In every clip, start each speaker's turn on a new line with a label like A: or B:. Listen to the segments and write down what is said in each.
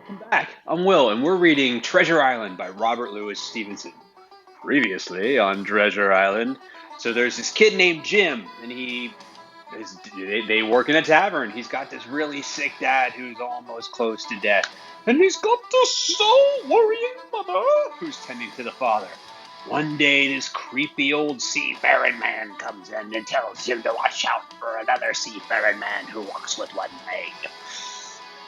A: Welcome back. I'm Will, and we're reading Treasure Island by Robert Louis Stevenson. Previously on Treasure Island, so there's this kid named Jim, and they work in a tavern. He's got this really sick dad who's almost close to death, and he's got this so worrying mother who's tending to the father. One day, this creepy old seafaring man comes in and tells Jim to watch out for another seafaring man who walks with one leg.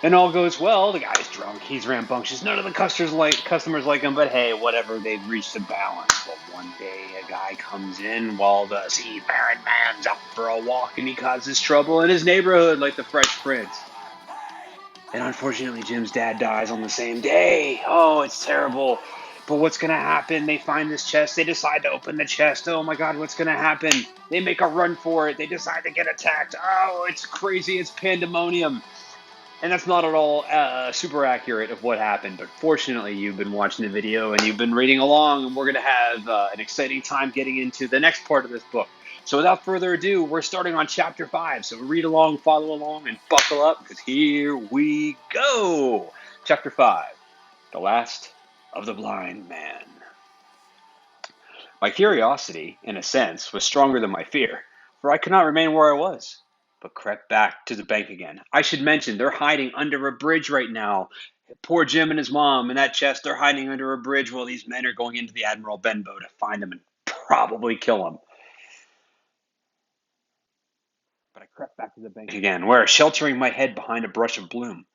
A: And all goes well. The guy's drunk. He's rambunctious. None of the customers like him, but hey, whatever. They've reached a balance. But one day, a guy comes in while the seafaring man's out for a walk, and he causes trouble in his neighborhood like the Fresh Prince. And unfortunately, Jim's dad dies on the same day. Oh, it's terrible. But what's going to happen? They find this chest. They decide to open the chest. Oh my God, what's going to happen? They make a run for it. They decide to get attacked. Oh, it's crazy. It's pandemonium. And that's not at all super accurate of what happened, but fortunately you've been watching the video and you've been reading along, and we're going to have an exciting time getting into the next part of this book. So without further ado, we're starting on chapter 5. So read along, follow along, and buckle up, because here we go. Chapter 5, The Last of the Blind Man. My curiosity, in a sense, was stronger than my fear, for I could not remain where I was, but crept back to the bank again. I should mention, they're hiding under a bridge right now. Poor Jim and his mom in that chest, they're hiding under a bridge while these men are going into the Admiral Benbow to find them and probably kill them. But I crept back to the bank again, where, sheltering my head behind a brush of bloom,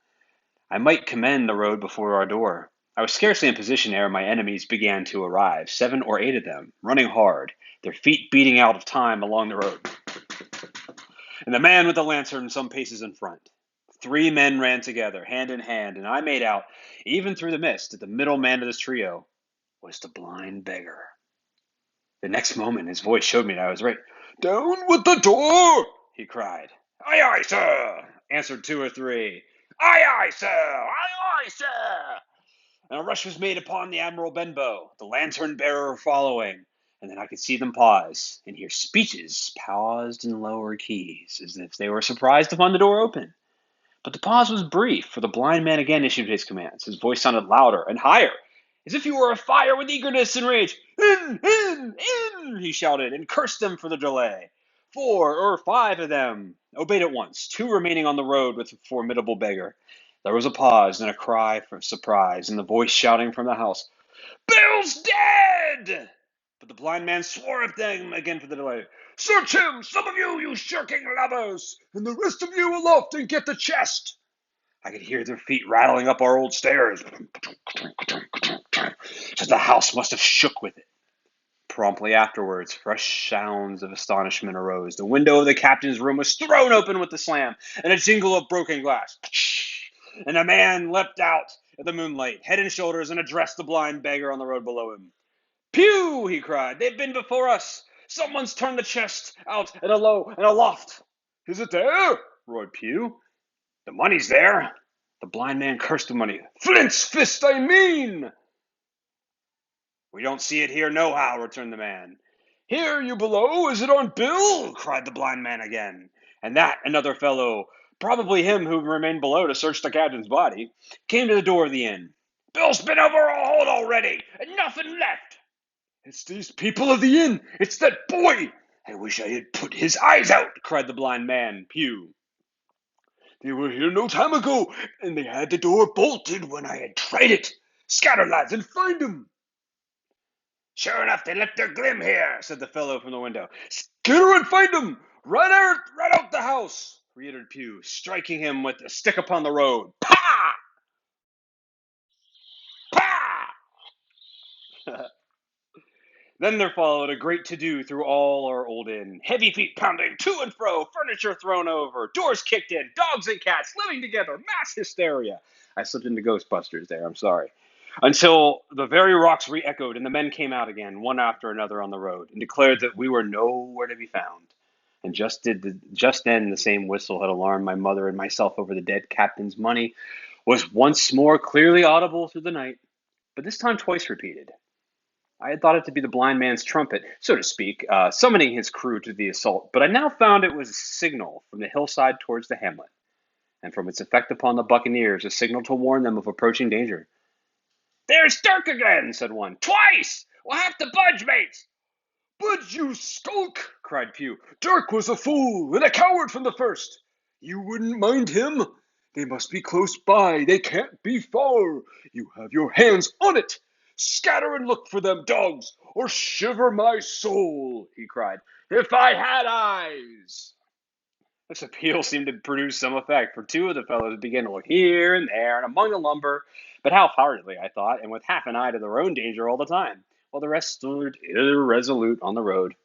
A: I might commend the road before our door. I was scarcely in position ere my enemies began to arrive, 7 or 8 of them, running hard, their feet beating out of time along the road, and the man with the lantern some paces in front. 3 men ran together, hand in hand, and I made out, even through the mist, that the middle man of this trio was the blind beggar. The next moment his voice showed me that I was right. "Down with the door!" he cried. "Aye, aye, sir!" answered 2 or 3. "Aye, aye, sir! Aye, aye, sir!" And a rush was made upon the Admiral Benbow, the lantern-bearer following, and then I could see them pause, and hear speeches paused in lower keys, as if they were surprised to find the door open. But the pause was brief, for the blind man again issued his commands. His voice sounded louder and higher, as if he were afire with eagerness and rage. In, he shouted, and cursed them for the delay. 4 or 5 of them obeyed at once, 2 remaining on the road with the formidable beggar. There was a pause and a cry of surprise, and the voice shouting from the house, "Bill's dead!" But the blind man swore at them again for the delay. "Search him, some of you, you shirking lubbers, and the rest of you aloft and get the chest." I could hear their feet rattling up our old stairs, so the house must have shook with it. Promptly afterwards, fresh sounds of astonishment arose. The window of the captain's room was thrown open with a slam, and a jingle of broken glass. And a man leapt out of the moonlight, head and shoulders, and addressed the blind beggar on the road below him. "Pew!" he cried. "They've been before us. Someone's turned the chest out and aloft." "Is it there?" roared Pew. "The money's there." The blind man cursed the money. "Flint's fist, I mean." "We don't see it here nohow," returned the man. "Here, you below, is it on Bill?" cried the blind man again. And that another fellow, probably him who remained below to search the captain's body, came to the door of the inn. "Bill's been overhauled already, and nothing left." "It's these people of the inn! It's that boy! I wish I had put his eyes out!" cried the blind man, Pew. "They were here no time ago, and they had the door bolted when I had tried it. Scatter, lads, and find 'em." "Sure enough, they left their glim here," said the fellow from the window. "Scatter and find 'em! Right out the house!" reiterated Pew, striking him with a stick upon the road. "Pah! Pah!" Then there followed a great to-do through all our old inn. Heavy feet pounding to and fro, furniture thrown over, doors kicked in, dogs and cats living together, mass hysteria. I slipped into Ghostbusters there, I'm sorry. Until the very rocks re-echoed and the men came out again, one after another on the road, and declared that we were nowhere to be found. And just then the same whistle had alarmed my mother and myself over the dead captain's money was once more clearly audible through the night, but this time twice repeated. I had thought it to be the blind man's trumpet, so to speak, summoning his crew to the assault, but I now found it was a signal from the hillside towards the hamlet. and from its effect upon the buccaneers, a signal to warn them of approaching danger. "There's Dirk again," said one. "Twice! We'll have to budge, mates."
B: "But you skulk!" cried Pew. "Dirk was a fool and a coward from the first. You wouldn't mind him? They must be close by. They can't be far. You have your hands on it. Scatter and look for them, dogs, or shiver my soul," he cried, "if I had eyes."
A: This appeal seemed to produce some effect, for two of the fellows began to look here and there and among the lumber, but half-heartedly, I thought, and with half an eye to their own danger all the time, while the rest stood irresolute on the road.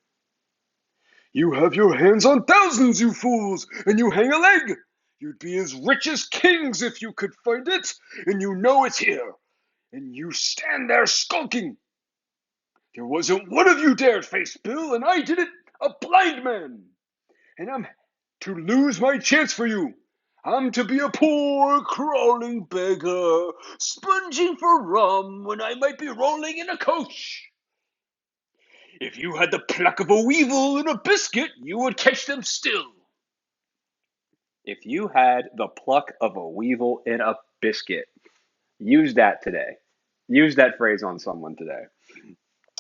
B: "You have your hands on thousands, you fools, and you hang a leg. You'd be as rich as kings if you could find it, and you know it's here, and you stand there skulking. There wasn't one of you dared face Bill, and I did it, a blind man. And I'm to lose my chance for you. I'm to be a poor, crawling beggar, sponging for rum when I might be rolling in a coach. If you had the pluck of a weevil in a biscuit, you would catch them still."
A: If you had the pluck of a weevil in a biscuit, use that today. Use that phrase on someone today.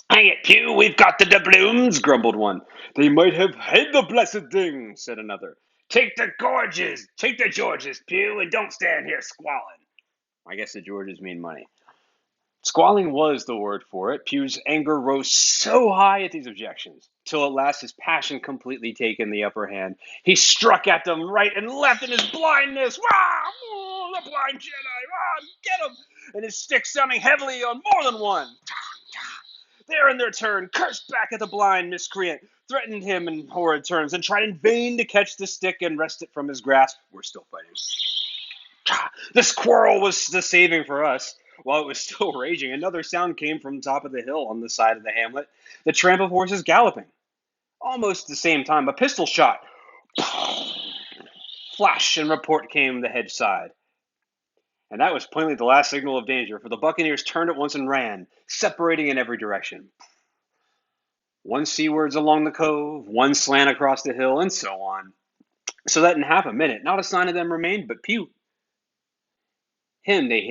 A: "Hang it, Pew, we've got the doubloons," grumbled one.
B: "They might have had the blessed thing," said another.
A: Take the Georges, Pew, and don't stand here squalling." I guess the Georges mean money. Squalling was the word for it. Pew's anger rose so high at these objections, till at last his passion completely taken the upper hand. He struck at them right and left in his blindness. Wah! Oh, the blind Jedi! Ah, get him! And his stick sounding heavily on more than one. There, in their turn, cursed back at the blind miscreant, threatened him in horrid terms, and tried in vain to catch the stick and wrest it from his grasp. We're still fighting. This quarrel was the saving for us. While it was still raging, another sound came from the top of the hill on the side of the hamlet, the tramp of horses galloping. Almost at the same time, a pistol shot. Flash and report came the hedge side. And that was plainly the last signal of danger, for the buccaneers turned at once and ran, separating in every direction. One seawards along the cove, one slant across the hill, and so on. So that in half a minute, not a sign of them remained but Pew. Him they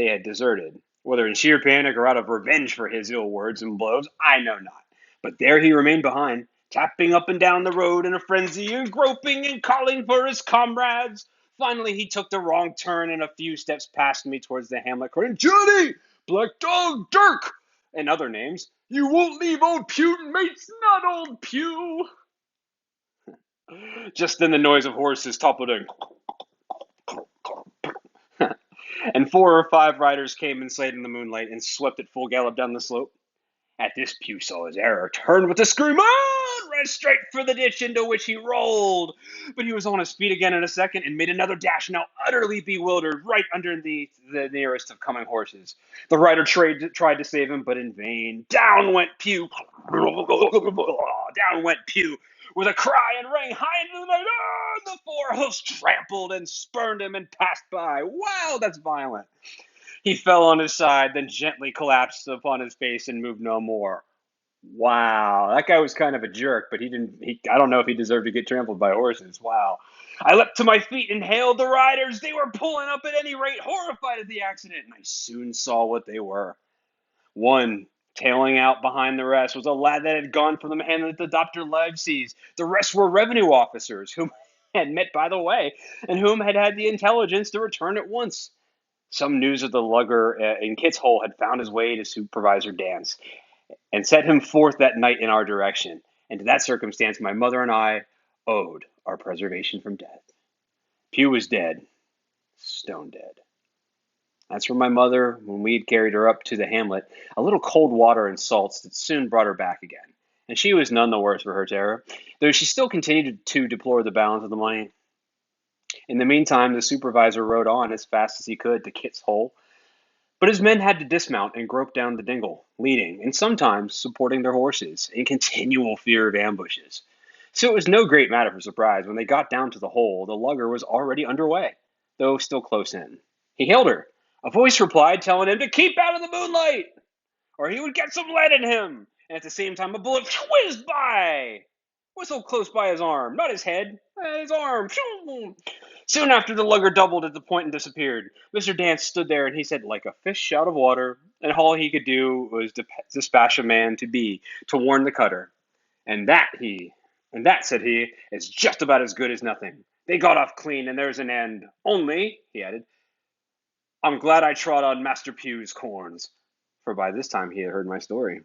A: had deserted. Whether in sheer panic or out of revenge for his ill words and blows, I know not. But there he remained behind, tapping up and down the road in a frenzy, and groping and calling for his comrades. Finally, he took the wrong turn and a few steps past me towards the hamlet, crying,
B: "Johnny! Black Dog! Dirk!"
A: and other names.
B: "You won't leave old Pew, mates, not old Pew."
A: Just then the noise of horses toppled in, and 4 or 5 riders came in sight in the moonlight and swept at full gallop down the slope. At this, Pew saw his error, turned with a scream, and ran straight for the ditch into which he rolled. But he was on his feet again in a second and made another dash, now utterly bewildered, right underneath the nearest of coming horses. The rider tried to save him, but in vain. Down went Pew. Down went Pew with a cry and rang high into the night. The 4 hoofs trampled and spurned him and passed by. Wow, that's violent. He fell on his side, then gently collapsed upon his face and moved no more. Wow, that guy was kind of a jerk, but I don't know if he deserved to get trampled by horses. Wow. I leapt to my feet and hailed the riders. They were pulling up at any rate, horrified at the accident, and I soon saw what they were. One, tailing out behind the rest, was a lad that had gone from the hamlet to Dr. Livesey's. The rest were revenue officers, whom I had met by the way, and whom had had the intelligence to return at once. Some news of the lugger in Kit's Hole had found his way to Supervisor Dance, and set him forth that night in our direction. And to that circumstance my mother and I owed our preservation from death. Pew was dead, stone dead. As for my mother, when we had carried her up to the hamlet, a little cold water and salts that soon brought her back again. And she was none the worse for her terror, though she still continued to deplore the balance of the money. In the meantime, the supervisor rode on as fast as he could to Kit's Hole, but his men had to dismount and grope down the dingle, leading, and sometimes supporting their horses, in continual fear of ambushes. So it was no great matter for surprise when they got down to the hole. The lugger was already under way, though still close in. He hailed her. A voice replied, telling him to keep out of the moonlight, or he would get some lead in him. And at the same time, a bullet whizzed by, whistled close by his arm, not his head, his arm. Soon after, the lugger doubled at the point and disappeared. Mr. Dance stood there, and he said, like a fish out of water, and all he could do was dispatch a man to be to warn the cutter. And that, said he, is just about as good as nothing. They got off clean, and there's an end. Only, he added, I'm glad I trod on Master Pew's corns. For by this time he had heard my story.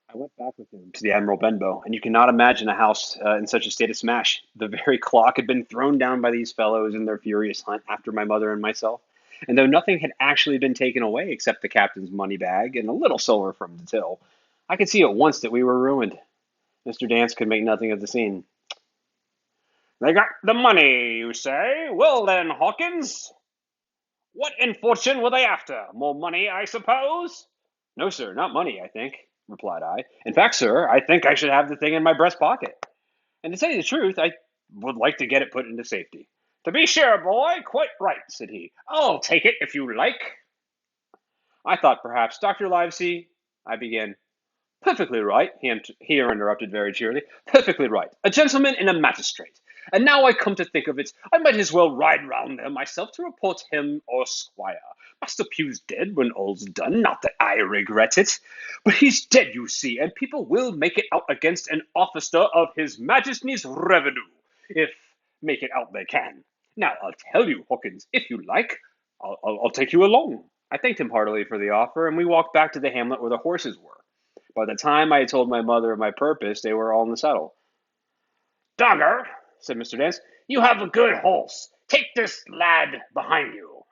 A: I went back with him to the Admiral Benbow, and you cannot imagine a house in such a state of smash. The very clock had been thrown down by these fellows in their furious hunt after my mother and myself, and though nothing had actually been taken away except the captain's money bag and a little silver from the till, I could see at once that we were ruined. Mr. Dance could make nothing of the scene. They got the money, you say? Well then, Hawkins, what in fortune were they after? More money, I suppose? No, sir, not money, I think, replied I. In fact, sir, I think I should have the thing in my breast pocket. And to tell you the truth, I would like to get it put into safety. To be sure, boy, quite right, said he. I'll take it if you like. I thought perhaps Dr. Livesey, I began. Perfectly right, he interrupted very cheerily. Perfectly right. A gentleman and a magistrate. And now I come to think of it, I might as well ride round there myself to report him or Squire. Master Pew's dead when all's done, not that I regret it. But he's dead, you see, and people will make it out against an officer of his Majesty's revenue, if make it out they can. Now, I'll tell you, Hawkins, if you like, I'll take you along. I thanked him heartily for the offer, and we walked back to the hamlet where the horses were. By the time I had told my mother of my purpose, they were all in the saddle. Dogger, said Mr. Dance, you have a good horse. Take this lad behind you.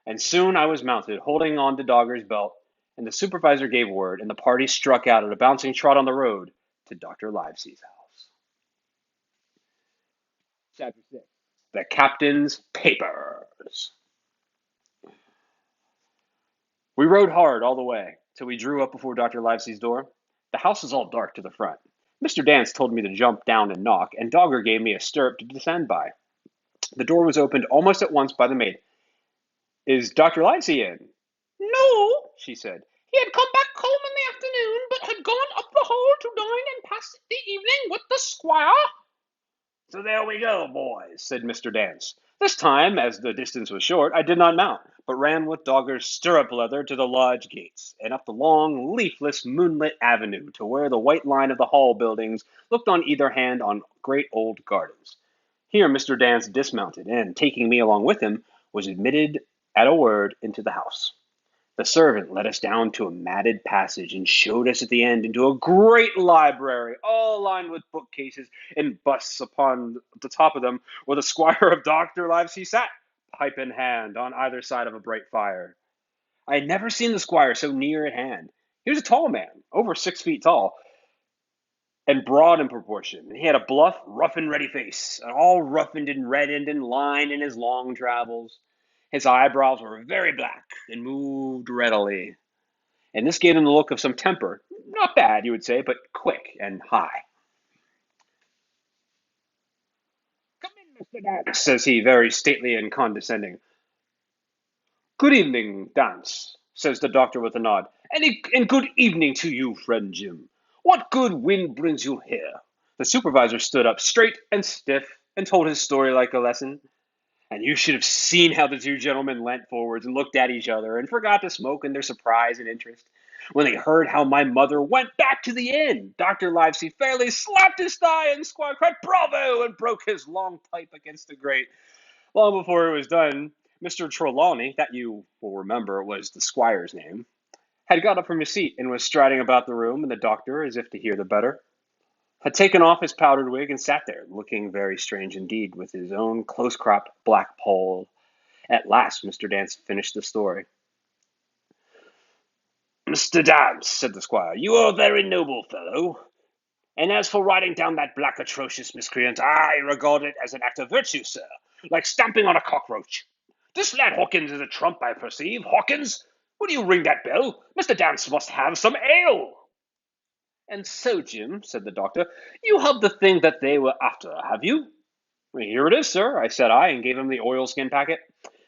A: And soon I was mounted, holding on to Dogger's belt, and the supervisor gave word, and the party struck out at a bouncing trot on the road to Dr. Livesey's house. Chapter 6. The Captain's Papers. We rode hard all the way, till we drew up before Dr. Livesey's door. The house was all dark to the front. Mr. Dance told me to jump down and knock, and Dogger gave me a stirrup to descend by. The door was opened almost at once by the maid. Is Dr. Livesey in? No, she said. He had come back home in the afternoon, but had gone up the hall to dine and pass the evening with the squire. So there we go, boys, said Mr. Dance. This time, as the distance was short, I did not mount, but ran with Dogger's stirrup leather to the lodge gates, and up the long, leafless, moonlit avenue to where the white line of the hall buildings looked on either hand on great old gardens. Here Mr. Dance dismounted, and, taking me along with him, was admitted at a word into the house. The servant led us down to a matted passage and showed us at the end into a great library, all lined with bookcases and busts upon the top of them, where the squire of Dr. Livesey sat, pipe in hand, on either side of a bright fire. I had never seen the squire so near at hand. He was a tall man, over 6 feet tall, and broad in proportion. He had a bluff, rough and ready face, all roughened and reddened and lined in his long travels. His eyebrows were very black and moved readily, and this gave him the look of some temper. Not bad, you would say, but quick and high. Come in, Mr. Dance, says he, very stately and condescending. Good evening, Dance, says the doctor with a nod. And good evening to you, friend Jim. What good wind brings you here? The supervisor stood up straight and stiff and told his story like a lesson. And you should have seen how the two gentlemen leant forwards and looked at each other and forgot to smoke in their surprise and interest. When they heard how my mother went back to the inn, Dr. Livesey fairly slapped his thigh, and Squire cried, "Bravo!" and broke his long pipe against the grate. Long before it was done, Mr. Trelawney, that you will remember was the squire's name, had got up from his seat and was striding about the room, and the doctor, as if to hear the better, had taken off his powdered wig and sat there, looking very strange indeed, with his own close-cropped black poll. At last Mr. Dance finished the story. Mr. Dance, said the squire, you are a very noble fellow, and as for riding down that black atrocious miscreant, I regard it as an act of virtue, sir, like stamping on a cockroach. This lad Hawkins is a trump, I perceive. Hawkins, will you ring that bell? Mr. Dance must have some ale. And so, Jim, said the doctor, you have the thing that they were after, have you? Here it is, sir, said I, and gave him the oilskin packet.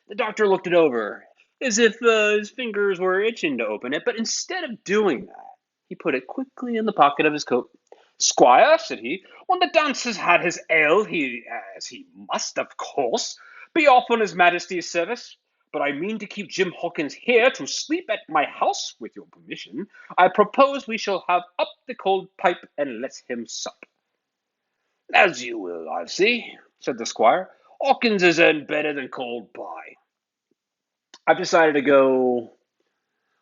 A: The doctor looked it over, as if his fingers were itching to open it, but instead of doing that, he put it quickly in the pocket of his coat, Squire, said he, when the dance has had his ale, as he must, of course, be off on his Majesty's service. But I mean to keep Jim Hawkins here to sleep at my house, with your permission. I propose we shall have up the cold pipe and let him sup. As you will, I see, said the squire. Hawkins is earned better than cold pie. I've decided to go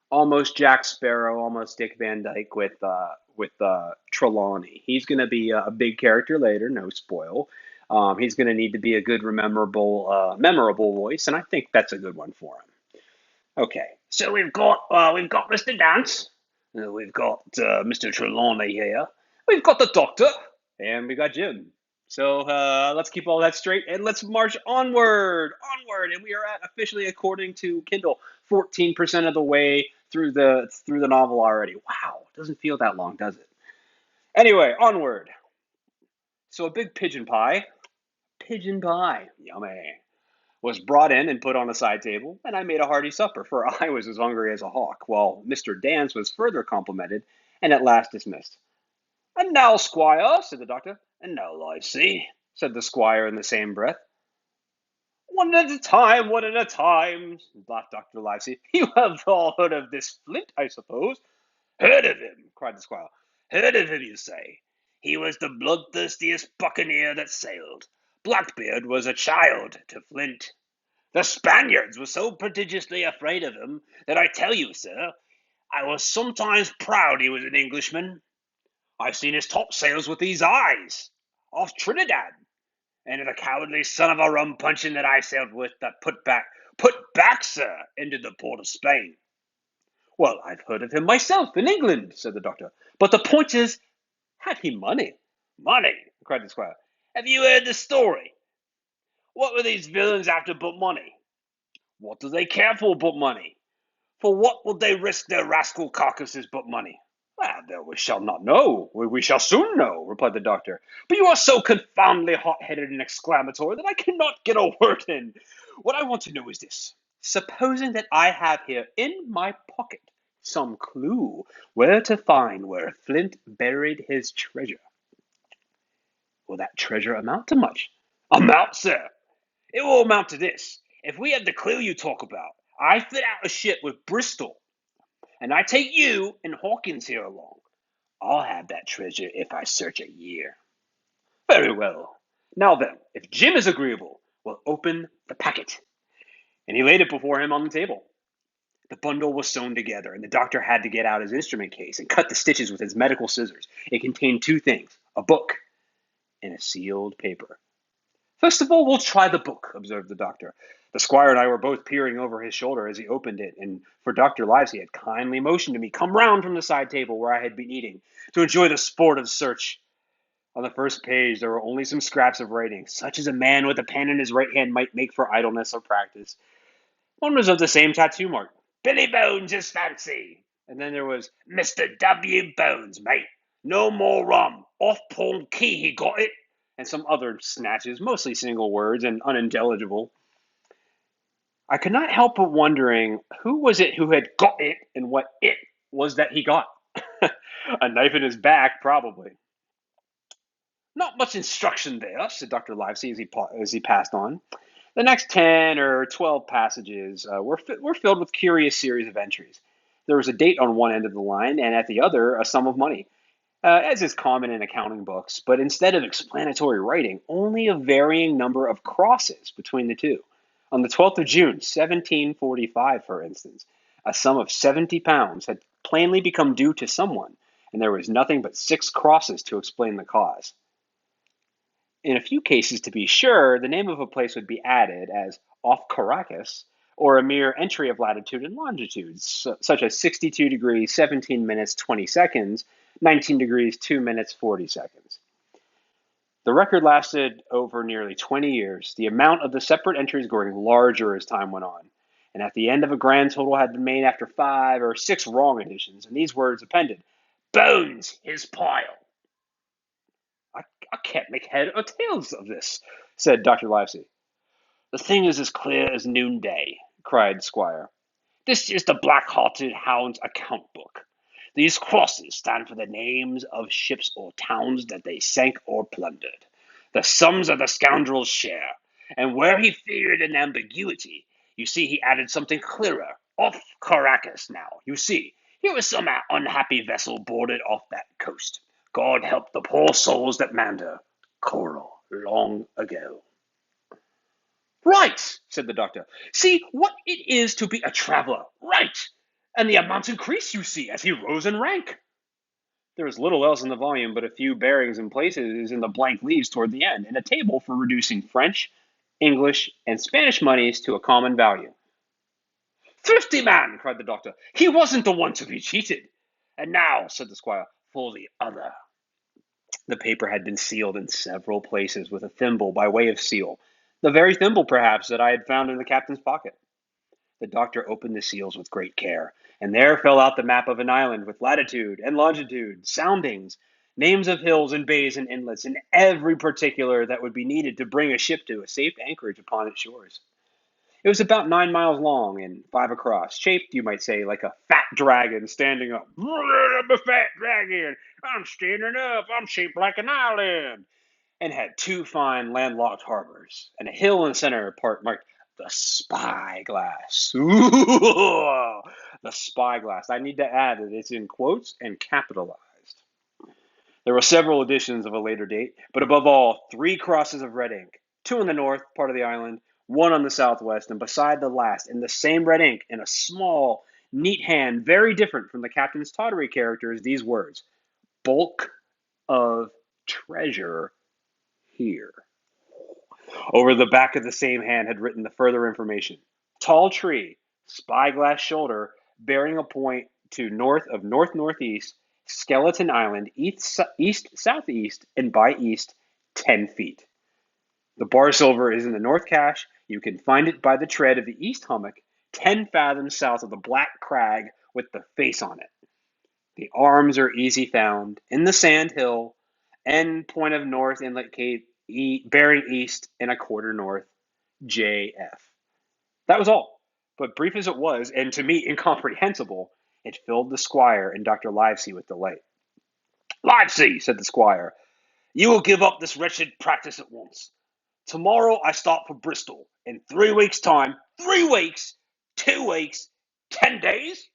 A: almost Jack Sparrow, almost Dick Van Dyke with Trelawney. He's going to be a big character later, no spoil. He's going to need to be a good, memorable voice, and I think that's a good one for him. Okay, so we've got Mr. Dance, we've got Mr. Trelawney here, we've got the Doctor, and we got Jim. So let's keep all that straight and let's march onward, and we are at officially, according to Kindle, 14% of the way through the novel already. Wow, doesn't feel that long, does it? Anyway, onward. So a big pigeon pie, yummy, was brought in and put on a side table, and I made a hearty supper, for I was as hungry as a hawk, while Mr. Dance was further complimented and at last dismissed. And now, squire, said the doctor. And now, Livesey, said the squire in the same breath. One at a time, one at a time, laughed Dr. Livesey. You have all heard of this Flint, I suppose. Heard of him, cried the squire. Heard of him, you say? He was the bloodthirstiest buccaneer that sailed. Blackbeard was a child to Flint. The Spaniards were so prodigiously afraid of him that I tell you, sir, I was sometimes proud he was an Englishman. I've seen his topsails with these eyes, off Trinidad, and the cowardly son of a rum puncheon that I sailed with that put back, sir, into the port of Spain. Well, I've heard of him myself in England, said the doctor. But the point is, had he money? Money, cried the squire. Have you heard the story? What were these villains after but money? What do they care for but money? For what would they risk their rascal carcasses but money? Well, we shall not know. We shall soon know, replied the doctor. But you are so confoundedly hot-headed and exclamatory that I cannot get a word in. What I want to know is this. Supposing that I have here in my pocket some clue where to find where Flint buried his treasure, will that treasure amount to much? Amount, sir? It will amount to this. If we have the clue you talk about, I fit out a ship with Bristol, and I take you and Hawkins here along. I'll have that treasure if I search a year. Very well. Now then, if Jim is agreeable, we'll open the packet. And he laid it before him on the table. The bundle was sewn together, and the doctor had to get out his instrument case and cut the stitches with his medical scissors. It contained two things, a book and a sealed paper. First of all, we'll try the book, observed the doctor. The squire and I were both peering over his shoulder as he opened it, and for Dr. Livesey had kindly motioned to me come round from the side table where I had been eating to enjoy the sport of search. On the first page there were only some scraps of writing, such as a man with a pen in his right hand might make for idleness or practice. One was of the same tattoo mark, Billy Bones' fancy. And then there was Mr. W. Bones, mate. No more rum. Off Pawn Key he got it. And some other snatches, mostly single words and unintelligible. I could not help but wondering who was it who had got it and what it was that he got. A knife in his back, probably. Not much instruction there, said Dr. Livesey as he passed on. The next 10 or 12 passages were filled with curious series of entries. There was a date on one end of the line, and at the other, a sum of money, as is common in accounting books, but instead of explanatory writing, only a varying number of crosses between the two. On the 12th of June, 1745, for instance, a sum of £70 had plainly become due to someone, and there was nothing but 6 crosses to explain the cause. In a few cases, to be sure, the name of a place would be added as off Caracas, or a mere entry of latitude and longitude, such as 62 degrees 17 minutes 20 seconds, 19 degrees 2 minutes 40 seconds. The record lasted over nearly 20 years, the amount of the separate entries growing larger as time went on, and at the end of a grand total had been made after 5 or 6 wrong additions, and these words appended, Bones his pile. I can't make head or tails of this, said Dr. Livesey. The thing is as clear as noonday, cried Squire. This is the black-hearted hound's account book. These crosses stand for the names of ships or towns that they sank or plundered, the sums of the scoundrel's share. And where he feared an ambiguity, you see, he added something clearer. Off Caracas now, you see, here was some unhappy vessel boarded off that coast. God help the poor souls that manned her. Coral, long ago. Right, said the doctor. See what it is to be a traveler. Right. And the amount increased, you see, as he rose in rank. There was little else in the volume but a few bearings and places in the blank leaves toward the end, and a table for reducing French, English, and Spanish moneys to a common value. Thrifty man, cried the doctor. He wasn't the one to be cheated. And now, said the squire, for the other. The paper had been sealed in several places with a thimble by way of seal, the very thimble, perhaps, that I had found in the captain's pocket. The doctor opened the seals with great care, and there fell out the map of an island with latitude and longitude, soundings, names of hills and bays and inlets, and every particular that would be needed to bring a ship to a safe anchorage upon its shores. It was about 9 miles long and 5 across, shaped, you might say, like a fat dragon standing up. I'm a fat dragon. I'm standing up. I'm shaped like an island. And had two fine landlocked harbors, and a hill in the center part marked the spyglass. Ooh, the spyglass. I need to add that it's in quotes and capitalized. There were several editions of a later date, but above all, three crosses of red ink, two in the north part of the island, one on the southwest, and beside the last, in the same red ink, in a small, neat hand, very different from the captain's tawdry characters, these words: bulk of treasure here. Over the back of the same hand had written the further information: tall tree, spyglass shoulder, bearing a point to north of north-northeast, skeleton island, east southeast, and by east 10 feet. The bar silver is in the north cache. You can find it by the tread of the east hummock, 10 fathoms south of the black crag with the face on it. The arms are easy found in the sand hill, end point of north inlet cape, bearing east and a quarter north, JF. That was all. But brief as it was, and to me incomprehensible, it filled the squire and Dr. Livesey with delight. Livesey, said the squire, you will give up this wretched practice at once. Tomorrow I start for Bristol. In 3 weeks' time, 3 weeks, 2 weeks, 10 days,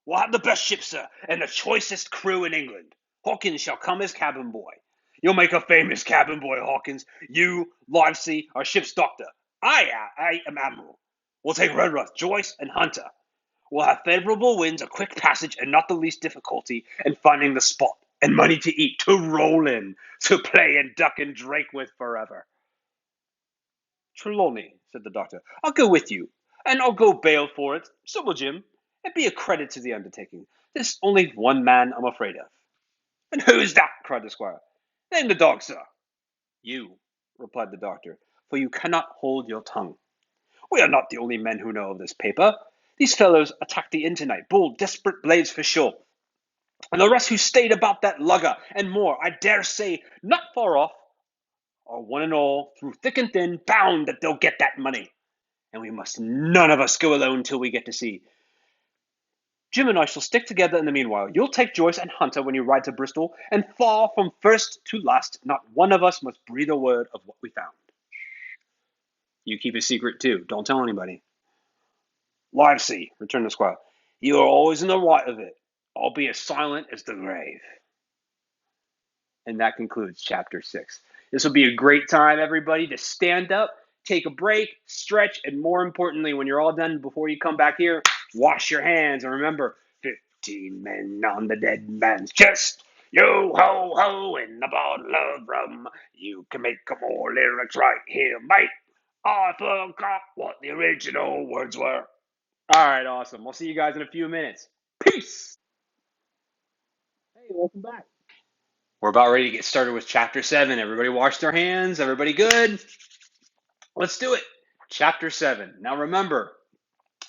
A: we'll have the best ship, sir, and the choicest crew in England. Hawkins shall come as cabin boy. You'll make a famous cabin boy, Hawkins. You, Livesey, are ship's doctor. I am admiral. We'll take Redruth, Joyce, and Hunter. We'll have favourable winds, a quick passage, and not the least difficulty in finding the spot, and money to eat, to roll in, to play and duck and drake with forever. Trelawney, said the doctor, I'll go with you, and I'll go bail for it. So will Jim. It'd be a credit to the undertaking. There's only one man I'm afraid of. And who is that? Cried the squire. Name the dog, sir. You, replied the doctor, for you cannot hold your tongue. We are not the only men who know of this paper. These fellows attacked the inn tonight, bold, desperate blades for sure. And the rest who stayed about that lugger, and more, I dare say, not far off, are one and all, through thick and thin, bound that they'll get that money. And we must none of us go alone till we get to sea. Jim and I shall stick together in the meanwhile. You'll take Joyce and Hunter when you ride to Bristol, and far from first to last, not one of us must breathe a word of what we found. You keep a secret too. Don't tell anybody. Livesey, returned the squire, you are always in the right of it. I'll be as silent as the grave. And that concludes chapter 6. This will be a great time, everybody, to stand up, take a break, stretch, and more importantly, when you're all done, before you come back here, wash your hands. And remember, 15 men on the dead man's chest. Yo ho ho in a bottle of rum. You can make more lyrics right here, mate. I forgot what the original words were. All right, awesome. I'll see you guys in a few minutes. Peace. Hey, welcome back. We're about ready to get started with chapter 7. Everybody wash their hands. Everybody good? Let's do it. Chapter 7. Now remember,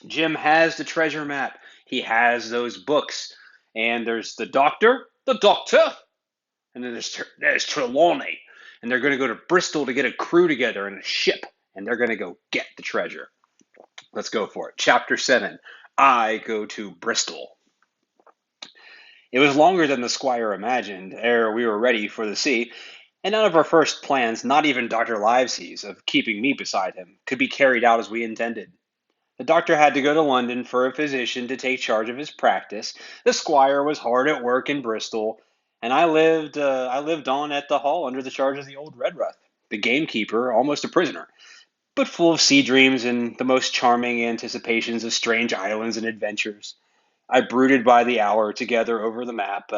A: Jim has the treasure map. He has those books. And there's the doctor, and then there's Trelawney. And they're going to go to Bristol to get a crew together in a ship. And they're going to go get the treasure. Let's go for it. Chapter 7. I go to Bristol. It was longer than the squire imagined, ere we were ready for the sea, and none of our first plans, not even Dr. Livesey's, of keeping me beside him, could be carried out as we intended. The doctor had to go to London for a physician to take charge of his practice. The squire was hard at work in Bristol, and I lived on at the Hall under the charge of the old Redruth, the gamekeeper, almost a prisoner, but full of sea dreams and the most charming anticipations of strange islands and adventures. I brooded by the hour together over the map,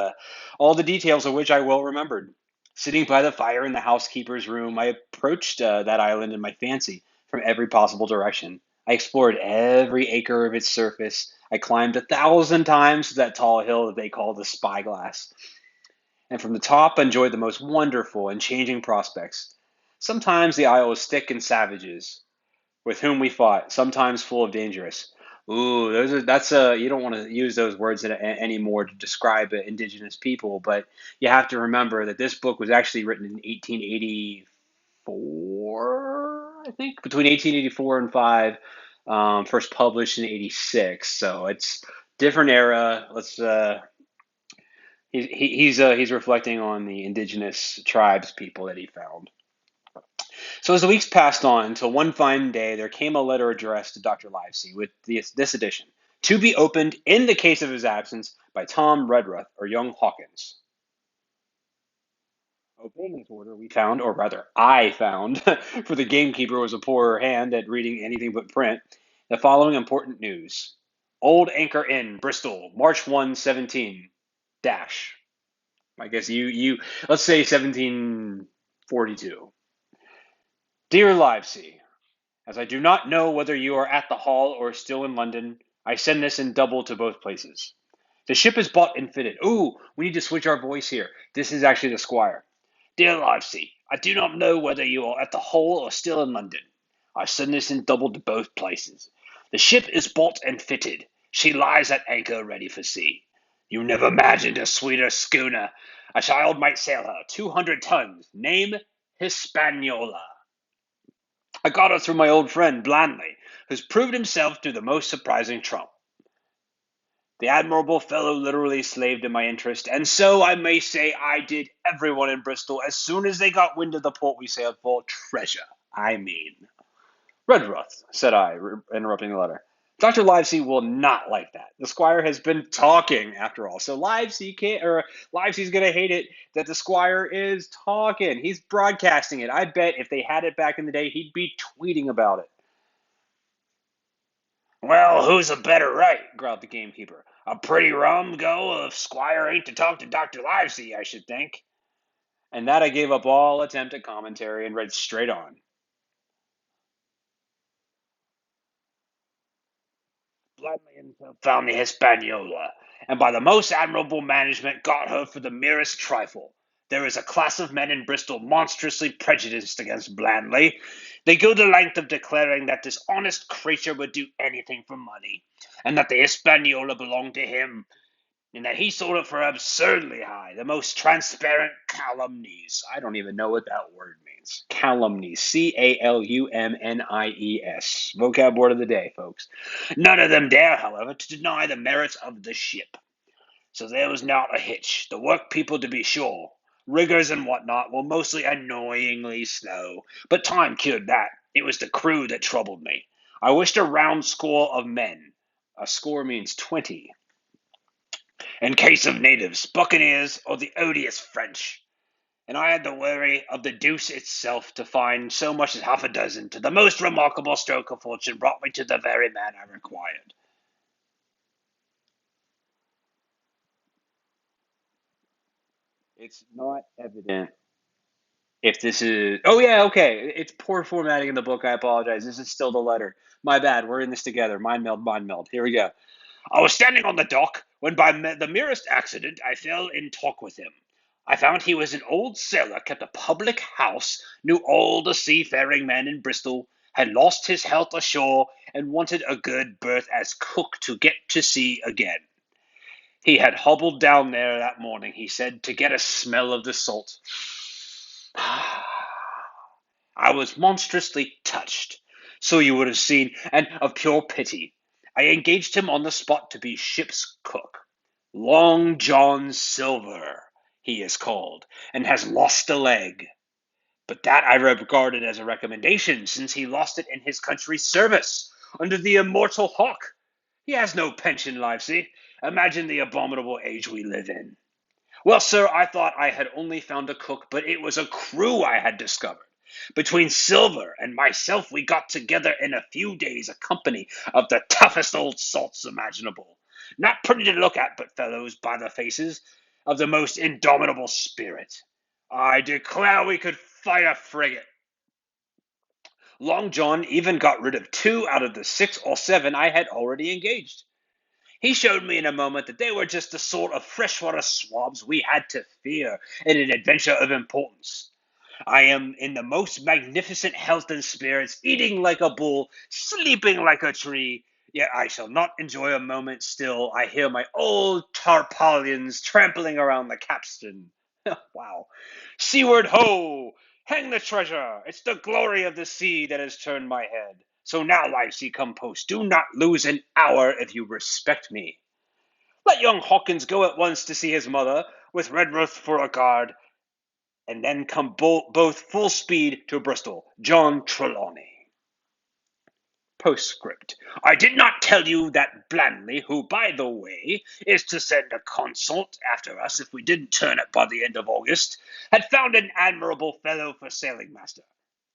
A: all the details of which I well remembered. Sitting by the fire in the housekeeper's room, I approached that island in my fancy from every possible direction. I explored every acre of its surface. I climbed 1,000 times to that tall hill that they call the Spyglass, and from the top enjoyed the most wonderful and changing prospects. Sometimes the isle was thick in savages, with whom we fought, sometimes full of dangerous. Ooh, you don't want to use those words anymore to describe indigenous people, but you have to remember that this book was actually written in 1884, I think, between 1884 and 5, first published in 86. So it's different era. He's reflecting on the indigenous tribes people that he found. So as the weeks passed on, until one fine day there came a letter addressed to Dr. Livesey with this addition: to be opened in the case of his absence by Tom Redruth or young Hawkins. Obeying this order, we found, or rather I found, for the gamekeeper was a poorer hand at reading anything but print, the following important news. Old Anchor Inn, Bristol, March 1, 17 dash. I guess you let's say 1742. Dear Livesey, as I do not know whether you are at the Hall or still in London, I send this in double to both places. The ship is bought and fitted. Ooh, we need to switch our voice here. This is actually the squire. Dear Livesey, I do not know whether you are at the Hall or still in London. I send this in double to both places. The ship is bought and fitted. She lies at anchor ready for sea. You never imagined a sweeter schooner. A child might sail her, 200 tons. Name Hispaniola. I got her through my old friend Blandley, who's proved himself to the most surprising trump. The admirable fellow literally slaved in my interest, and so I may say I did everyone in Bristol as soon as they got wind of the port we sailed for. Treasure, I mean. Redruth, said I, interrupting the letter. Dr. Livesey will not like that. The squire has been talking, after all. So Livesey's gonna hate it that the squire is talking. He's broadcasting it. I bet if they had it back in the day, he'd be tweeting about it. Well, who's a better right? Growled the gamekeeper. A pretty rum go if Squire ain't to talk to Dr. Livesey, I should think. And that I gave up all attempt at commentary and read straight on. Bluntly himself found the Hispaniola, and by the most admirable management got her for the merest trifle. There is a class of men in Bristol monstrously prejudiced against Blandley. They go the length of declaring that this honest creature would do anything for money, and that the Hispaniola belonged to him, and that he sold it for absurdly high, the most transparent calumnies. I don't even know what that word means. Calumnies. Calumnies. Vocab word of the day, folks. None of them dare, however, to deny the merits of the ship. So there was not a hitch. The work people, to be sure, riggers and whatnot, were mostly annoyingly slow. But time cured that. It was the crew that troubled me. I wished a round score of men. A score means 20 in case of natives, buccaneers, or the odious French. And I had the worry of the deuce itself to find so much as half a dozen. To the most remarkable stroke of fortune brought me to the very man I required. It's not evident if this is. Oh, yeah, okay. It's poor formatting in the book. I apologize. This is still the letter. My bad. We're in this together. Mind meld, mind meld. Here we go. I was standing on the dock when, by the merest accident, I fell in talk with him. I found he was an old sailor, kept a public house, knew all the seafaring men in Bristol, had lost his health ashore, and wanted a good berth as cook to get to sea again. He had hobbled down there that morning, he said, to get a smell of the salt. I was monstrously touched, so you would have seen, and of pure pity. I engaged him on the spot to be ship's cook. Long John Silver, he is called, and has lost a leg. But that I regarded as a recommendation, since he lost it in his country's service, under the immortal Hawk. He has no pension, Livesey. Imagine the abominable age we live in. Well, sir, I thought I had only found a cook, but it was a crew I had discovered. Between Silver and myself, we got together in a few days a company of the toughest old salts imaginable. Not pretty to look at, but fellows, by the faces, of the most indomitable spirit. I declare we could fight a frigate. Long John even got rid of 2 out of the 6 or 7 I had already engaged. He showed me in a moment that they were just the sort of freshwater swabs we had to fear in an adventure of importance. I am in the most magnificent health and spirits, eating like a bull, sleeping like a tree. Yet I shall not enjoy a moment still. I hear my old tarpaulins trampling around the capstan. Wow. Seaward ho! Hang the treasure! It's the glory of the sea that has turned my head. So now, Livesey, come post. Do not lose an hour if you respect me. Let young Hawkins go at once to see his mother, with Redruth for a guard, and then come both full speed to Bristol. John Trelawney. Postscript. I did not tell you that Blandley, who, by the way, is to send a consort after us if we didn't turn up by the end of August, had found an admirable fellow for sailing master.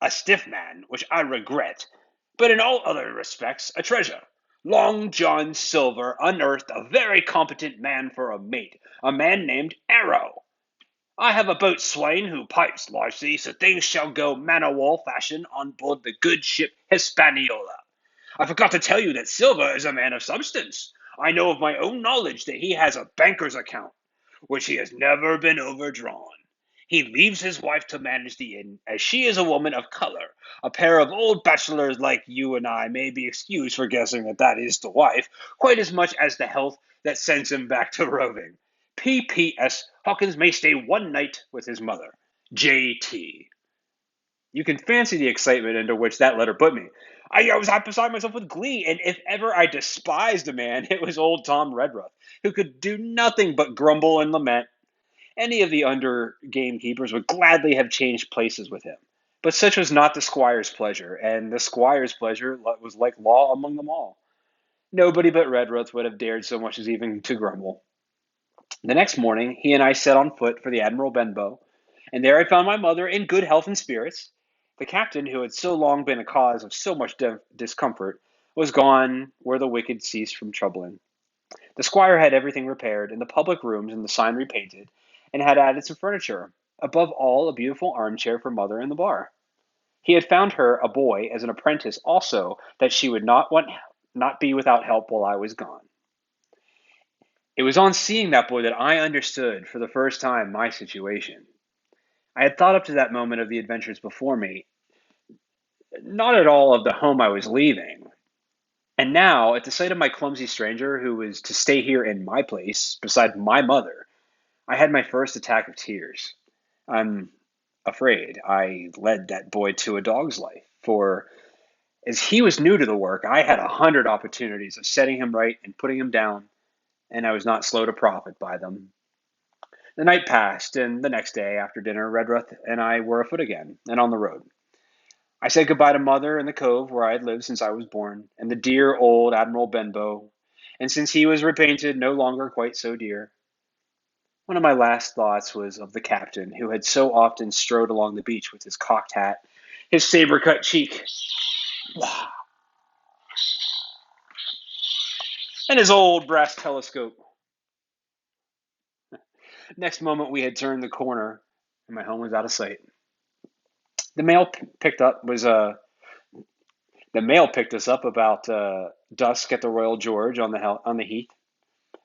A: A stiff man, which I regret, but in all other respects a treasure. Long John Silver unearthed a very competent man for a mate, a man named Arrow. I have a boatswain who pipes largely, so things shall go man o' war fashion on board the good ship Hispaniola. I forgot to tell you that Silver is a man of substance. I know of my own knowledge that he has a banker's account, which he has never been overdrawn. He leaves his wife to manage the inn, as she is a woman of color. A pair of old bachelors like you and I may be excused for guessing that that is the wife, quite as much as the health that sends him back to roving. P.P.S. Hawkins may stay one night with his mother. J.T. You can fancy the excitement into which that letter put me. I was beside myself with glee, and if ever I despised a man, it was old Tom Redruth, who could do nothing but grumble and lament. Any of the under gamekeepers would gladly have changed places with him. But such was not the squire's pleasure, and the squire's pleasure was like law among them all. Nobody but Redruth would have dared so much as even to grumble. The next morning, he and I set on foot for the Admiral Benbow, and there I found my mother in good health and spirits. The captain, who had so long been a cause of so much discomfort, was gone where the wicked ceased from troubling. The squire had everything repaired, and the public rooms and the sign repainted, and had added some furniture. Above all, a beautiful armchair for mother in the bar. He had found her a boy as an apprentice also, that she would not be without help while I was gone. It was on seeing that boy that I understood for the first time my situation. I had thought up to that moment of the adventures before me, not at all of the home I was leaving. And now, at the sight of my clumsy stranger who was to stay here in my place, beside my mother, I had my first attack of tears. I'm afraid I led that boy to a dog's life, for as he was new to the work, I had 100 opportunities of setting him right and putting him down, and I was not slow to profit by them. The night passed, and the next day, after dinner, Redruth and I were afoot again, and on the road. I said goodbye to mother and the cove where I had lived since I was born, and the dear old Admiral Benbow, and since he was repainted, no longer quite so dear. One of my last thoughts was of the captain, who had so often strode along the beach with his cocked hat, his saber-cut cheek, and his old brass telescope. Next moment we had turned the corner, and my home was out of sight. The mail picked up was The mail picked us up about dusk at the Royal George on the Heath.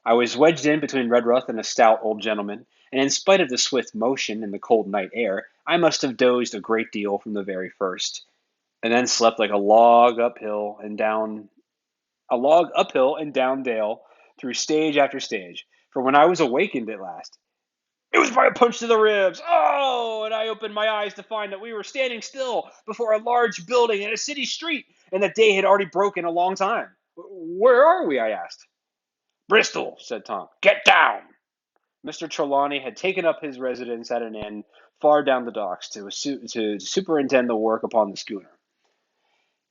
A: I was wedged in between Redruth and a stout old gentleman, and in spite of the swift motion and the cold night air, I must have dozed a great deal from the very first, and then slept like a log uphill and down dale, through stage after stage. For when I was awakened at last, it was by a punch to the ribs. Oh! And I opened my eyes to find that we were standing still before a large building in a city street, and that day had already broken a long time. Where are we? I asked. Bristol, said Tom. Get down! Mr. Trelawney had taken up his residence at an inn far down the docks to superintend the work upon the schooner.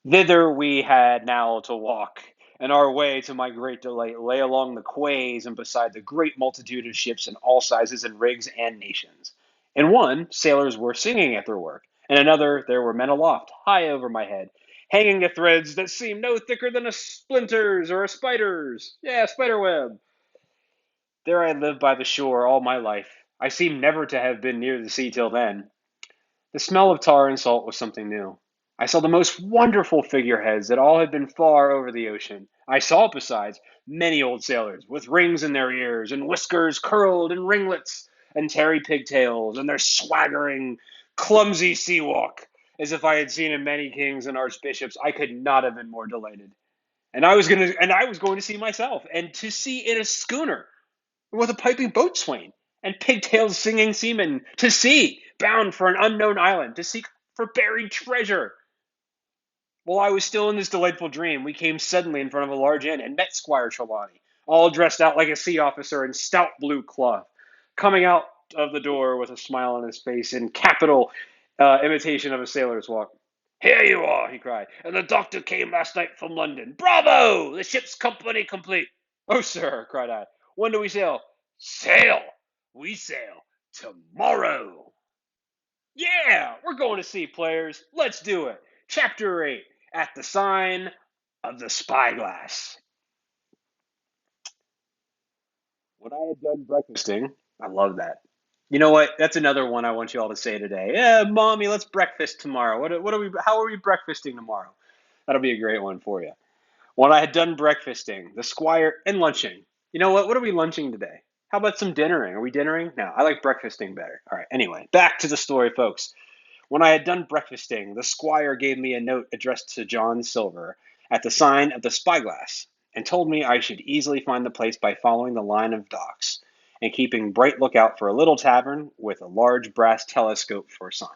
A: Thither we had now to walk, and our way, to my great delight, lay along the quays and beside the great multitude of ships in all sizes and rigs and nations. In one, sailors were singing at their work, in another there were men aloft, high over my head, hanging to threads that seemed no thicker than a splinters or a spider web. There I lived by the shore all my life. I seemed never to have been near the sea till then. The smell of tar and salt was something new. I saw the most wonderful figureheads that all had been far over the ocean. I saw, besides, many old sailors with rings in their ears and whiskers curled and ringlets and tarry pigtails and their swaggering, clumsy sea walk. As if I had seen in many kings and archbishops, I could not have been more delighted. And I was going to see myself, and to see in a schooner with a piping boatswain and pigtailed singing seamen, to sea, bound for an unknown island, to seek for buried treasure. While I was still in this delightful dream, we came suddenly in front of a large inn and met Squire Trelawney, all dressed out like a sea officer in stout blue cloth, coming out of the door with a smile on his face in capital imitation of a sailor's walk. Here you are, he cried, and the doctor came last night from London. Bravo! The ship's company complete. Oh, sir, cried I, when do we sail? Sail? We sail tomorrow. Yeah, we're going to sea, players. Let's do it. Chapter 8, At the Sign of the Spyglass. When I had done breakfasting, I love that. You know what? That's another one I want you all to say today. Yeah, mommy, let's breakfast tomorrow. How are we breakfasting tomorrow? That'll be a great one for you. When I had done breakfasting, the squire, and lunching. You know what? What are we lunching today? How about some dinnering? Are we dinnering? No, I like breakfasting better. All right, anyway, back to the story, folks. When I had done breakfasting, the squire gave me a note addressed to John Silver at the sign of the Spyglass, and told me I should easily find the place by following the line of docks, and keeping bright lookout for a little tavern with a large brass telescope for a sign.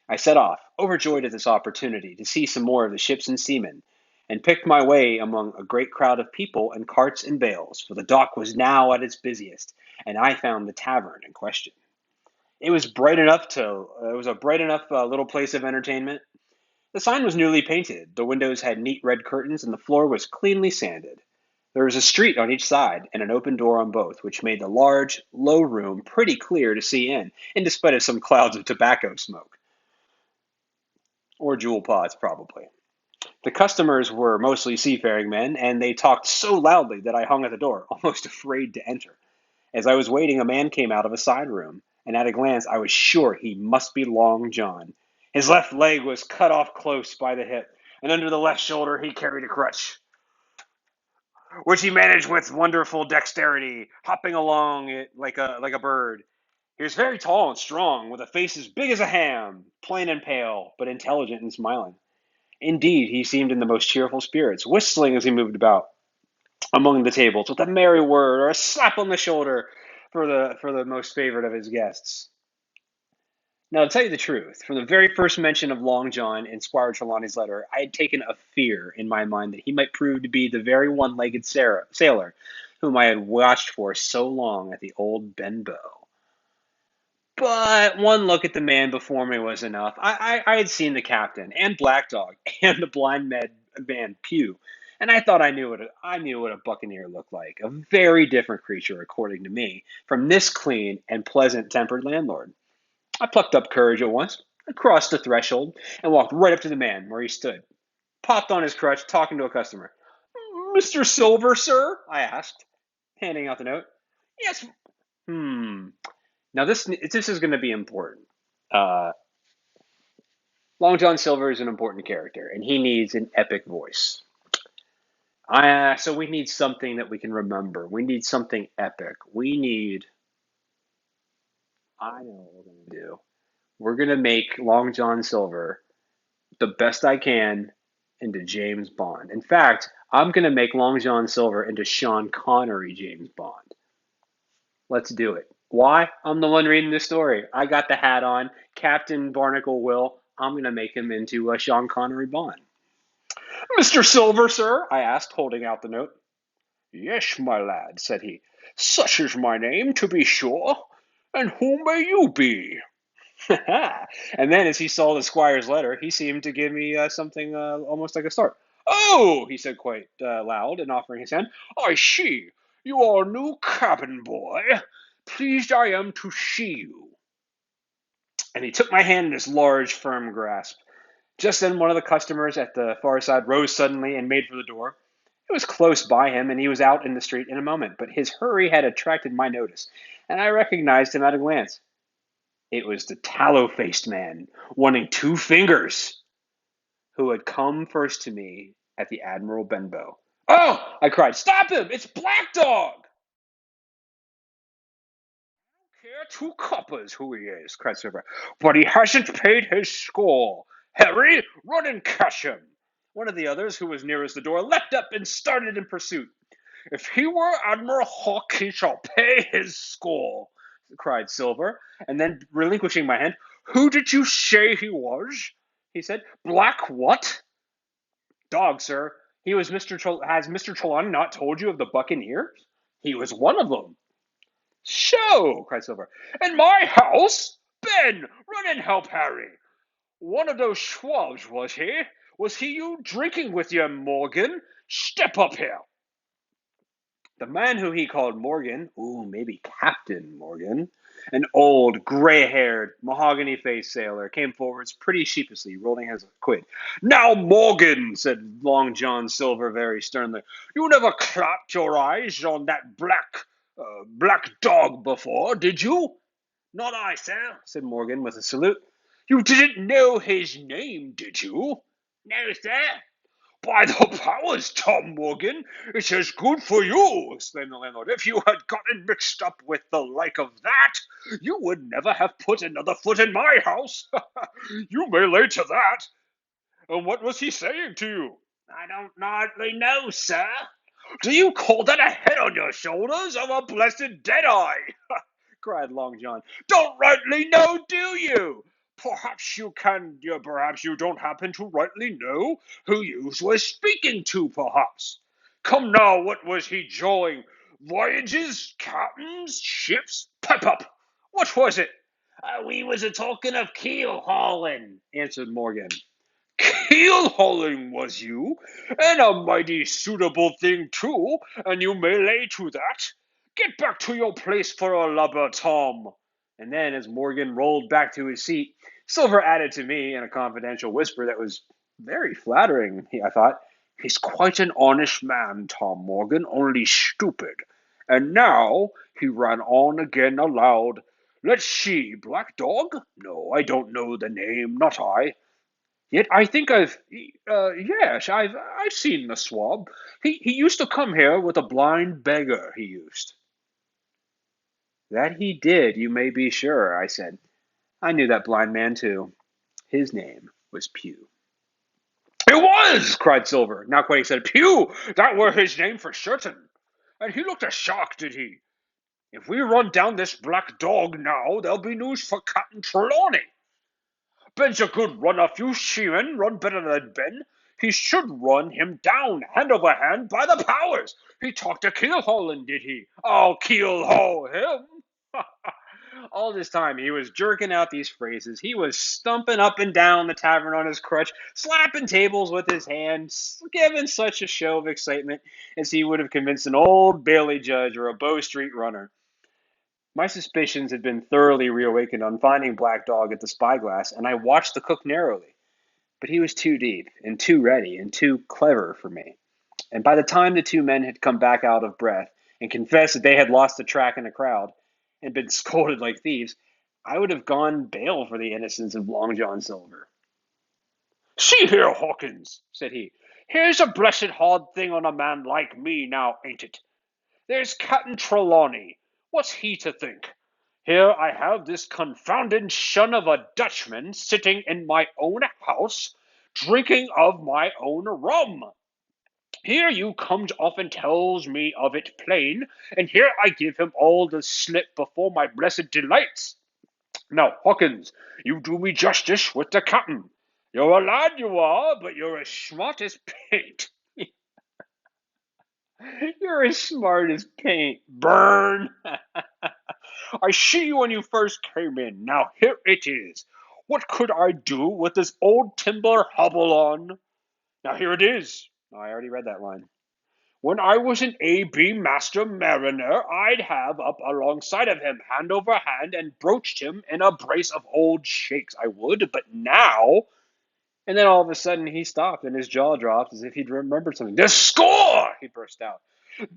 A: I set off, overjoyed at this opportunity to see some more of the ships and seamen, and picked my way among a great crowd of people and carts and bales, for the dock was now at its busiest, and I found the tavern in question. It was a bright enough little place of entertainment. The sign was newly painted, the windows had neat red curtains, and the floor was cleanly sanded. There was a street on each side, and an open door on both, which made the large, low room pretty clear to see in despite of some clouds of tobacco smoke. Or jewel pods, probably. The customers were mostly seafaring men, and they talked so loudly that I hung at the door, almost afraid to enter. As I was waiting, a man came out of a side room, and at a glance I was sure he must be Long John. His left leg was cut off close by the hip, and under the left shoulder he carried a crutch, which he managed with wonderful dexterity, hopping along it like a bird. He was very tall and strong, with a face as big as a ham, plain and pale, but intelligent and smiling. Indeed, he seemed in the most cheerful spirits, whistling as he moved about among the tables, with a merry word or a slap on the shoulder for the most favored of his guests. Now, to tell you the truth, from the very first mention of Long John in Squire Trelawney's letter, I had taken a fear in my mind that he might prove to be the very one-legged sailor whom I had watched for so long at the old Benbow. But one look at the man before me was enough. I had seen the captain and Black Dog and the blind man Pew, and I thought I knew what a buccaneer looked like. A very different creature, according to me, from this clean and pleasant-tempered landlord. I plucked up courage at once, crossed the threshold, and walked right up to the man where he stood, popped on his crutch, talking to a customer. Mr. Silver, sir? I asked, handing out the note. Yes. Hmm. Now this is going to be important. Uh, Long John Silver is an important character, and he needs an epic voice. So we need something that we can remember. We need something epic. I know what we're going to do. We're going to make Long John Silver the best I can into James Bond. In fact, I'm going to make Long John Silver into Sean Connery James Bond. Let's do it. Why? I'm the one reading the story. I got the hat on. Captain Barnacle will. I'm going to make him into Sean Connery Bond. Mr. Silver, sir? I asked, holding out the note. Yes, my lad, said he. Such is my name, to be sure. And who may you be? And then, as he saw the squire's letter, he seemed to give me something almost like a start. Oh, he said quite loud and offering his hand. I see. You are a new cabin boy. Pleased I am to see you. And he took my hand in his large, firm grasp. Just then, one of the customers at the far side rose suddenly and made for the door. It was close by him, and he was out in the street in a moment, but his hurry had attracted my notice, and I recognized him at a glance. It was the tallow-faced man, wanting 2 fingers, who had come first to me at the Admiral Benbow. Oh! I cried. Stop him! It's Black Dog! Care 2 coppers who he is, cried Silver, but he hasn't paid his score. Harry, run and catch him. One of the others, who was nearest the door, leapt up and started in pursuit. If he were Admiral Hawke, he shall pay his score, cried Silver, and then, relinquishing my hand, who did you say he was? He said. Black what? Dog, sir. He was has Mr. Trelawney not told you of the Buccaneers? He was one of them. So, cried Silver. In my house? Ben, run and help Harry. One of those swabs, was he? Was he you drinking with you, Morgan? Step up here. The man who he called Morgan, maybe Captain Morgan, an old, gray-haired, mahogany-faced sailor, came forwards pretty sheepishly, rolling his quid. Now, Morgan, said Long John Silver very sternly, you never clapped your eyes on that black dog before, did you? Not I, sir, said Morgan with a salute. You didn't know his name, did you? No, sir. By the powers, Tom Morgan, it's as good for you, exclaimed the landlord. If you had gotten mixed up with the like of that, you would never have put another foot in my house. You may lay to that. And what was he saying to you? I don't hardly know, sir. Do you call that a head on your shoulders of a blessed dead-eye? Cried Long John. Don't rightly know, do you? Perhaps you don't happen to rightly know who you was speaking to, perhaps. Come now, what was he jawing? Voyages, captains, ships? Pipe up! What was it? We was a talking of keel hauling, answered Morgan. Keel hauling, was you? And a mighty suitable thing, too, and you may lay to that. Get back to your place for a lubber, Tom. And then, as Morgan rolled back to his seat, Silver added to me in a confidential whisper that was very flattering, I thought. He's quite an honest man, Tom Morgan, only stupid. And now, he ran on again aloud. Let's see, Black Dog? No, I don't know the name, not I. Yet I think yes, I've seen the swab. He used to come here with a blind beggar, he used. That he did, you may be sure, I said. I knew that blind man, too. His name was Pew. It was, cried Silver, now quite excited. Pew, that were his name for certain. And he looked a shock, did he? If we run down this Black Dog now, there'll be news for Captain Trelawney. Ben's a good runner. Few seamen run better than Ben. He should run him down, hand over hand, by the powers. He talked to keel-hauling, did he? I'll keel-haul him. All this time he was jerking out these phrases. He was stumping up and down the tavern on his crutch, slapping tables with his hands, giving such a show of excitement as he would have convinced an old Bailey judge or a Bow Street runner. My suspicions had been thoroughly reawakened on finding Black Dog at the spyglass, and I watched the cook narrowly. But he was too deep, and too ready, and too clever for me. And by the time the 2 men had come back out of breath and confessed that they had lost the track in the crowd and been scolded like thieves, I would have gone bail for the innocence of Long John Silver. See here, Hawkins, said he. Here's a blessed hard thing on a man like me, now, ain't it? There's Captain Trelawney. What's he to think? Here I have this confounded son of a Dutchman sitting in my own house, drinking of my own rum. Here you comes off and tells me of it plain, and here I give him all the slip before my blessed delights. Now, Hawkins, you do me justice with the captain. You're a lad, you are, but you're as smart as paint. You're as smart as paint. Burn! I see you when you first came in. Now here it is. What could I do with this old timber hobble on? Now here it is. Oh, I already read that line. When I was an A.B. Master Mariner, I'd have up alongside of him, hand over hand, and broached him in a brace of old shakes. I would, but now. And then all of a sudden he stopped and his jaw dropped as if he'd remembered something. The score! He burst out.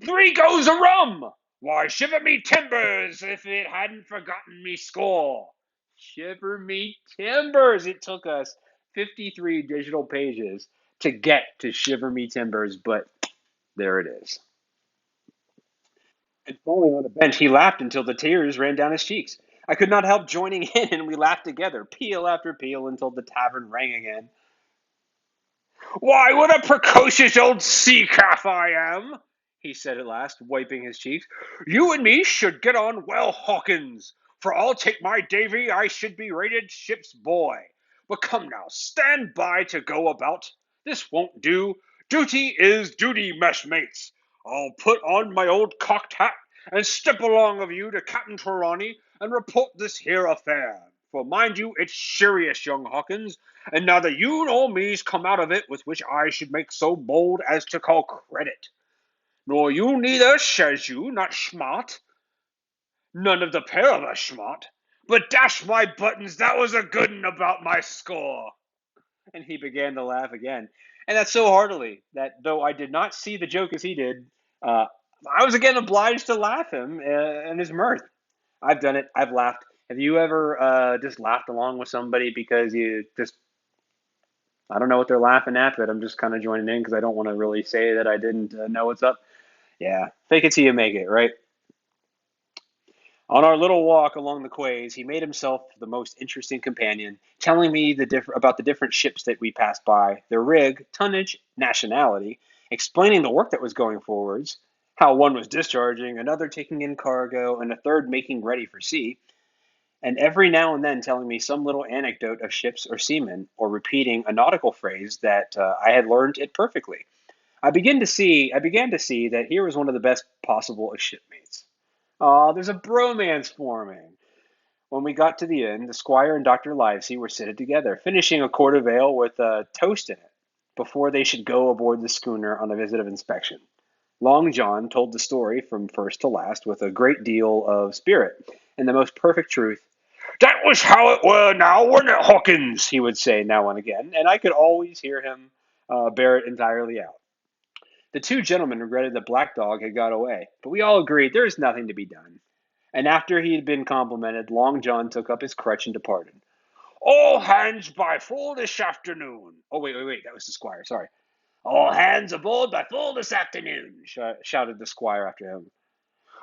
A: 3 goes a rum! Why, shiver me timbers if it hadn't forgotten me score. Shiver me timbers! It took us 53 digital pages to get to Shiver Me Timbers, but there it is. And falling on a bench, he laughed until the tears ran down his cheeks. I could not help joining in, and we laughed together, peal after peal, until the tavern rang again. Why, what a precocious old sea calf I am, he said at last, wiping his cheeks. You and me should get on well, Hawkins. For I'll take my Davy, I should be rated ship's boy. But come now, stand by to go about. This won't do. Duty is duty, messmates. I'll put on my old cocked hat and step along of you to Captain Trelawney and report this here affair. For mind you, it's serious, young Hawkins, and neither you nor me's come out of it with which I should make so bold as to call credit. Nor you neither, says you, not smart. None of the pair of us smart. But dash my buttons, that was a good 'un about my score. And he began to laugh again. And that's so heartily that though I did not see the joke as he did, uh, I was again obliged to laugh him in his mirth. I've done it. I've laughed. Have you ever just laughed along with somebody because you just, I don't know what they're laughing at, but I'm just kind of joining in because I don't want to really say that I didn't know what's up? Yeah, fake it till you make it, right? On our little walk along the quays, he made himself the most interesting companion, telling me about the different ships that we passed by, their rig, tonnage, nationality, explaining the work that was going forwards, how one was discharging, another taking in cargo, and a third making ready for sea, and every now and then telling me some little anecdote of ships or seamen, or repeating a nautical phrase that I had learned it perfectly. I began to see that here was one of the best possible of shipmates. Oh, there's a bromance forming. When we got to the inn, the squire and Dr. Livesey were seated together, finishing a quart of ale with a toast in it, before they should go aboard the schooner on a visit of inspection. Long John told the story from first to last with a great deal of spirit and the most perfect truth. That was how it were now, wasn't it, Hawkins? He would say now and again, and I could always hear him bear it entirely out. The two gentlemen regretted that Black Dog had got away, but we all agreed there was nothing to be done. And after he had been complimented, Long John took up his crutch and departed. All hands by full this afternoon. Oh, wait, that was the squire, sorry. All hands aboard by full this afternoon, shouted the squire after him.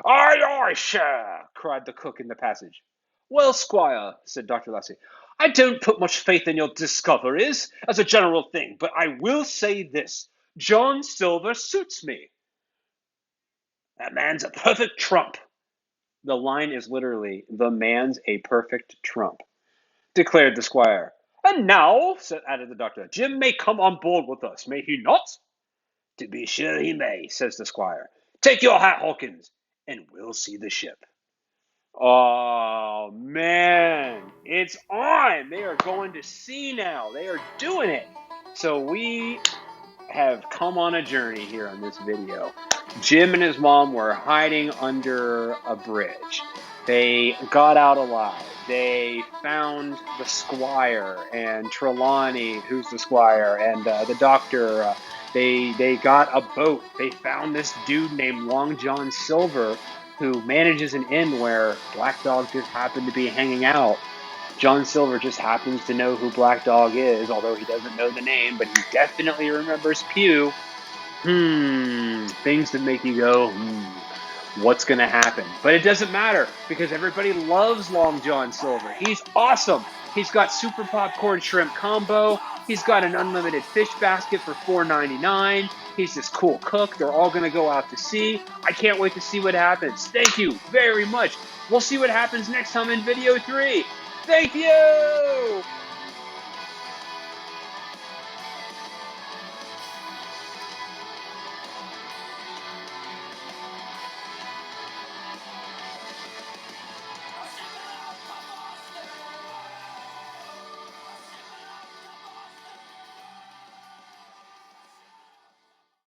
A: Aye, aye, sir, cried the cook in the passage. Well, squire, said Dr. Lassie, I don't put much faith in your discoveries, as a general thing, but I will say this. John Silver suits me. That man's a perfect trump. The line is literally, the man's a perfect trump, declared the squire. And now, added the doctor, Jim may come on board with us, may he not? To be sure he may, says the squire. Take your hat, Hawkins, and we'll see the ship. Oh, man, it's on. They are going to sea now. They are doing it. So we have come on a journey here on this video. Jim and his mom were hiding under a bridge. They got out alive. They found the squire and Trelawney, who's the squire, and the doctor. They got a boat. They found this dude named Long John Silver, who manages an inn where Black Dog just happened to be hanging out. John Silver just happens to know who Black Dog is, although he doesn't know the name, but he definitely remembers Pew. Things that make you go, what's going to happen? But it doesn't matter because everybody loves Long John Silver. He's awesome. He's got super popcorn shrimp combo. He's got an unlimited fish basket for $4.99. He's this cool cook. They're all going to go out to sea. I can't wait to see what happens. Thank you very much. We'll see what happens next time in video 3. Thank you!